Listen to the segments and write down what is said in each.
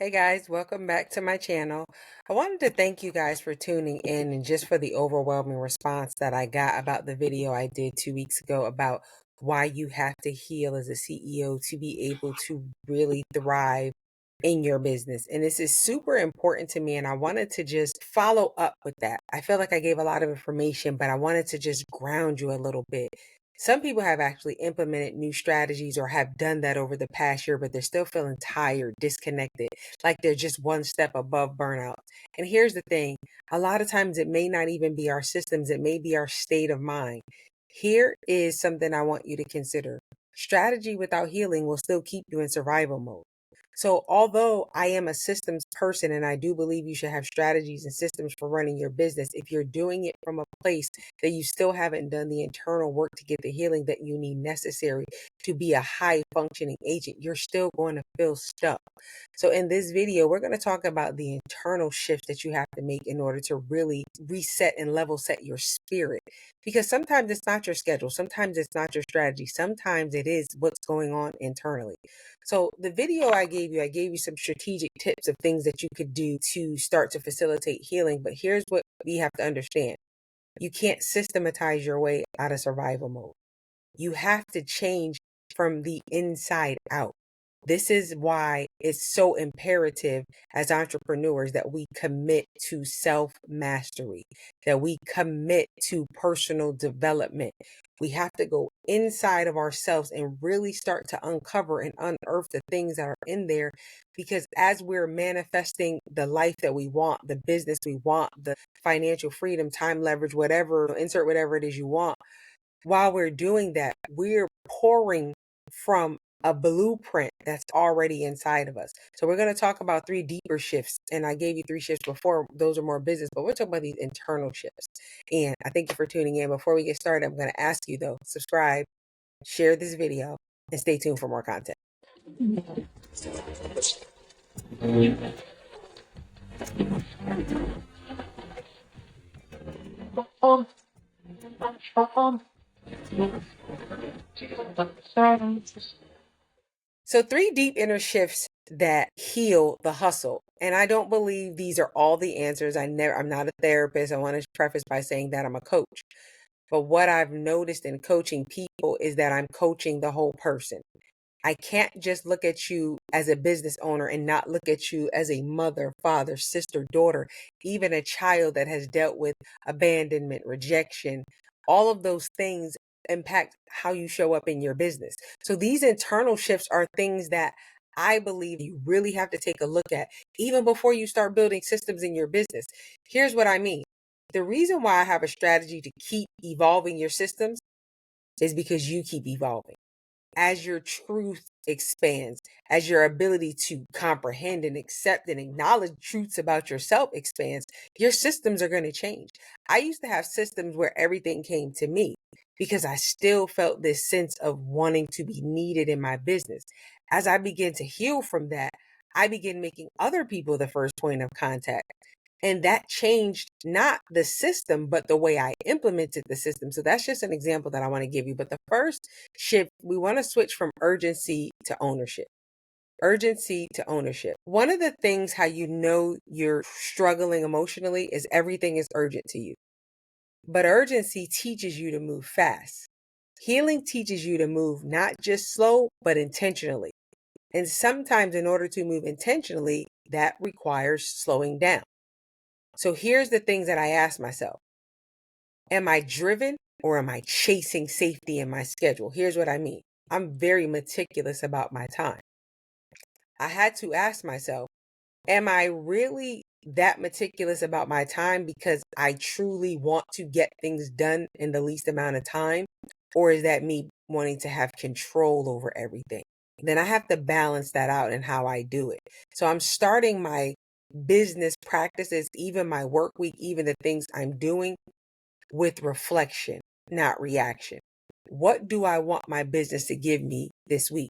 Hey guys, welcome back to my channel. I wanted to thank you guys for tuning in and just for the overwhelming response that I got about the video I did 2 weeks ago about why you have to heal as a CEO to be able to really thrive in your business. And this is super important to me, and I wanted to just follow up with that. I feel like I gave a lot of information, but I wanted to just ground you a little bit. Some people have actually implemented new strategies or have done that over the past year, but they're still feeling tired, disconnected, like they're just one step above burnout. And here's the thing, a lot of times it may not even be our systems, it may be our state of mind. Here is something I want you to consider. Strategy without healing will still keep you in survival mode. So, although I am a systems person and I do believe you should have strategies and systems for running your business, if you're doing it from a place that you still haven't done the internal work to get the healing that you need necessary to be a high functioning agent, you're still going to feel stuck. So, in this video, we're going to talk about the internal shifts that you have to make in order to really reset and level set your spirit. Because sometimes it's not your schedule, sometimes it's not your strategy, sometimes it is what's going on internally. So the video I gave you some strategic tips of things that you could do to start to facilitate healing. But here's what we have to understand. You can't systematize your way out of survival mode. You have to change from the inside out. This is why it's so imperative as entrepreneurs that we commit to self mastery, that we commit to personal development. We have to go inside of ourselves and really start to uncover and unearth the things that are in there. Because as we're manifesting the life that we want, the business we want, the financial freedom, time leverage, whatever, insert whatever it is you want, while we're doing that, we're pouring from a blueprint that's already inside of us. So we're going to talk about three deeper shifts. And I gave you three shifts before. Those are more business, but we're talking about these internal shifts. And I thank you for tuning in. Before we get started, I'm going to ask you though, subscribe, share this video, and stay tuned for more content. So three deep inner shifts that heal the hustle. And I don't believe these are all the answers. I'm not a therapist. I want to preface by saying that I'm a coach. But what I've noticed in coaching people is that I'm coaching the whole person. I can't just look at you as a business owner and not look at you as a mother, father, sister, daughter, even a child that has dealt with abandonment, rejection. All of those things impact how you show up in your business. So these internal shifts are things that I believe you really have to take a look at even before you start building systems in your business. Here's what I mean. The reason why I have a strategy to keep evolving your systems is because you keep evolving. As your truth expands, as your ability to comprehend and accept and acknowledge truths about yourself expands, your systems are going to change. I used to have systems where everything came to me because I still felt this sense of wanting to be needed in my business. As I began to heal from that, I began making other people the first point of contact. And that changed not the system, but the way I implemented the system. So that's just an example that I want to give you. But the first shift, we want to switch from urgency to ownership. Urgency to ownership. One of the things how you know you're struggling emotionally is everything is urgent to you. But urgency teaches you to move fast. Healing teaches you to move not just slow, but intentionally. And sometimes in order to move intentionally, that requires slowing down. So here's the things that I ask myself. Am I driven or am I chasing safety in my schedule? Here's what I mean. I'm very meticulous about my time. I had to ask myself, am I really that meticulous about my time because I truly want to get things done in the least amount of time? Or is that me wanting to have control over everything? Then I have to balance that out in how I do it. So I'm starting my business practices, even my work week, even the things I'm doing with reflection, not reaction. What do I want my business to give me this week?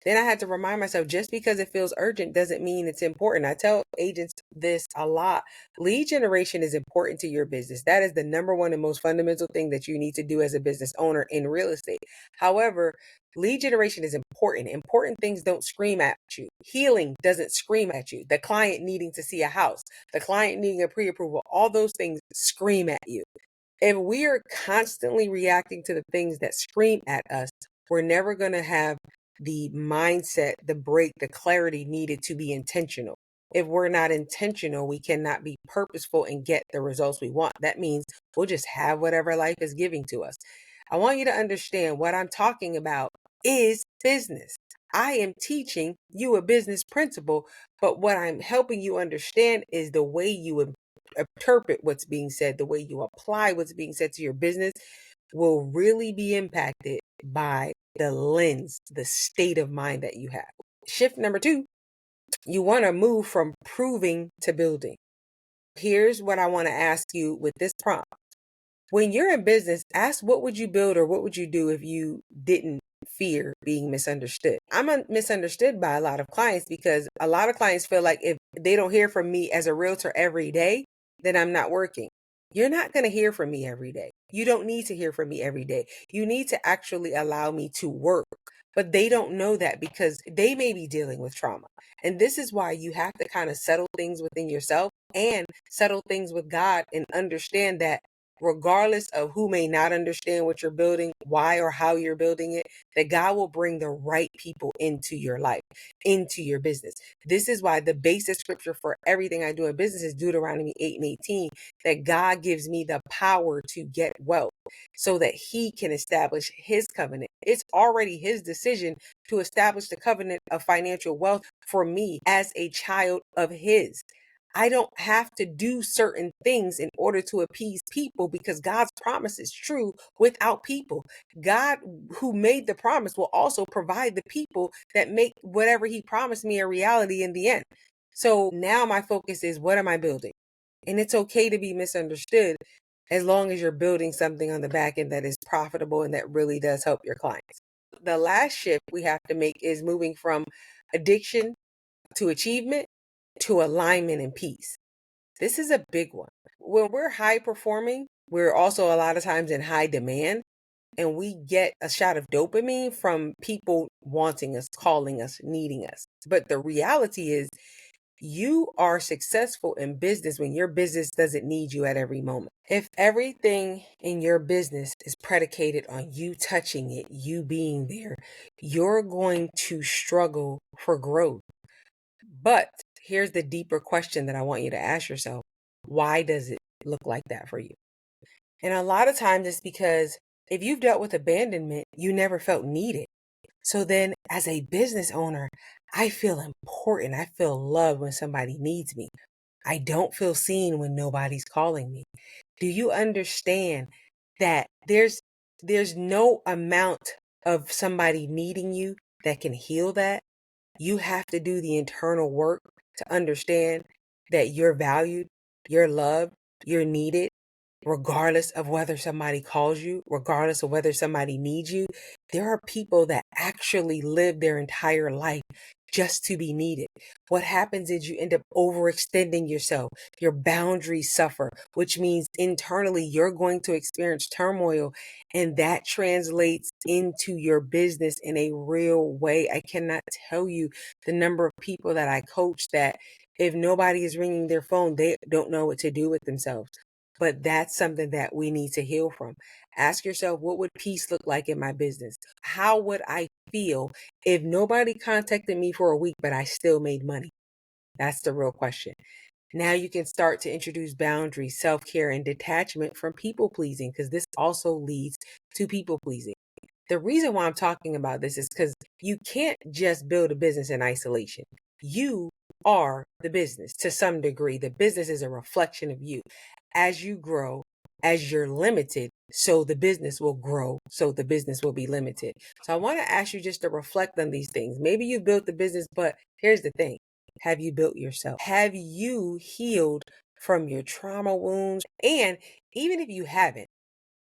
Then I had to remind myself, just because it feels urgent doesn't mean it's important. I tell agents this a lot. Lead generation is important to your business. That is the number one and most fundamental thing that you need to do as a business owner in real estate. However, lead generation is important. Important things don't scream at you. Healing doesn't scream at you. The client needing to see a house, the client needing a pre-approval, all those things scream at you. If we are constantly reacting to the things that scream at us, we're never going to have the mindset, the break, the clarity needed to be intentional. If we're not intentional, we cannot be purposeful and get the results we want. That means we'll just have whatever life is giving to us. I want you to understand what I'm talking about is business. I am teaching you a business principle, but what I'm helping you understand is the way you interpret what's being said, the way you apply what's being said to your business will really be impacted by the lens, the state of mind that you have. Shift number 2, you want to move from proving to building. Here's what I want to ask you with this prompt. When you're in business, ask what would you build or what would you do if you didn't fear being misunderstood. I'm misunderstood by a lot of clients because a lot of clients feel like if they don't hear from me as a realtor every day, then I'm not working. You're not going to hear from me every day. You don't need to hear from me every day. You need to actually allow me to work. But they don't know that because they may be dealing with trauma. And this is why you have to kind of settle things within yourself and settle things with God and understand that regardless of who may not understand what you're building, why or how you're building it, that God will bring the right people into your life, into your business. This is why the basic scripture for everything I do in business is Deuteronomy 8:18, that God gives me the power to get wealth so that he can establish his covenant. It's already his decision to establish the covenant of financial wealth for me as a child of his. I don't have to do certain things in order to appease people because God's promise is true without people. God, who made the promise, will also provide the people that make whatever he promised me a reality in the end. So now my focus is, what am I building? And it's okay to be misunderstood as long as you're building something on the back end that is profitable and that really does help your clients. The last shift we have to make is moving from addiction to achievement to alignment and peace. This is a big one. When we're high performing, we're also a lot of times in high demand, and we get a shot of dopamine from people wanting us, calling us, needing us. But the reality is, you are successful in business when your business doesn't need you at every moment. If everything in your business is predicated on you touching it, you being there, you're going to struggle for growth. But here's the deeper question that I want you to ask yourself. Why does it look like that for you? And a lot of times it's because if you've dealt with abandonment, you never felt needed. So then as a business owner, I feel important. I feel loved when somebody needs me. I don't feel seen when nobody's calling me. Do you understand that there's no amount of somebody needing you that can heal that? You have to do the internal work to understand that you're valued, you're loved, you're needed, regardless of whether somebody calls you, regardless of whether somebody needs you. There are people that actually live their entire life just to be needed. What happens is you end up overextending yourself. Your boundaries suffer, which means internally you're going to experience turmoil, and that translates into your business in a real way. I cannot tell you the number of people that I coach that if nobody is ringing their phone, they don't know what to do with themselves. But that's something that we need to heal from. Ask yourself, what would peace look like in my business? How would I feel if nobody contacted me for a week, but I still made money? That's the real question. Now you can start to introduce boundaries, self-care, and detachment from people pleasing, because this also leads to people pleasing. The reason why I'm talking about this is because you can't just build a business in isolation. You are the business to some degree. The business is a reflection of you. As you grow, as you're limited, so the business will grow, so the business will be limited. So I want to ask you just to reflect on these things. Maybe you built the business, but here's the thing. Have you built yourself? Have you healed from your trauma wounds? And even if you haven't,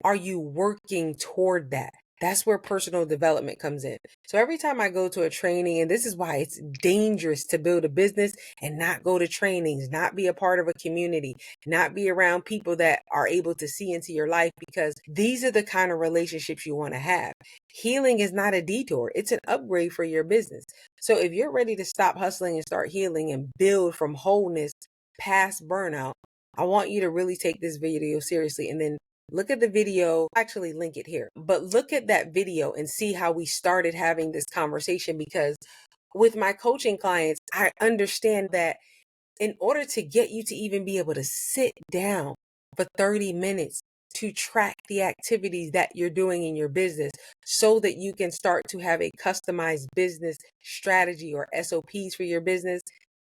are you working toward that? That's where personal development comes in. So every time I go to a training, and this is why it's dangerous to build a business and not go to trainings, not be a part of a community, not be around people that are able to see into your life, because these are the kind of relationships you want to have. Healing is not a detour, it's an upgrade for your business. So if you're ready to stop hustling and start healing and build from wholeness past burnout, I want you to really take this video seriously, and then look at the video. I'll actually link it here, but look at that video and see how we started having this conversation. Because with my coaching clients, I understand that in order to get you to even be able to sit down for 30 minutes to track the activities that you're doing in your business so that you can start to have a customized business strategy or SOPs for your business,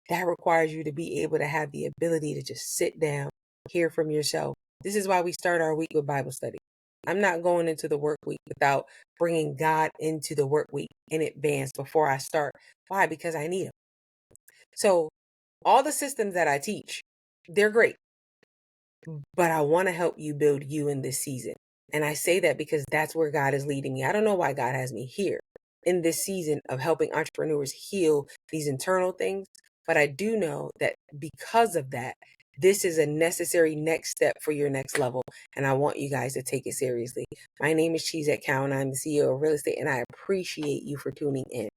that requires you to be able to have the ability to just sit down, hear from yourself. This is why we start our week with Bible study. I'm not going into the work week without bringing God into the work week in advance before I start. Why? Because I need him. So all the systems that I teach, they're great, but I want to help you build you in this season. And I say that because that's where God is leading me. I don't know why God has me here in this season of helping entrepreneurs heal these internal things, but I do know that because of that, this is a necessary next step for your next level. And I want you guys to take it seriously. My name is Cheese at Cow, and I'm the CEO of Real Estate, and I appreciate you for tuning in.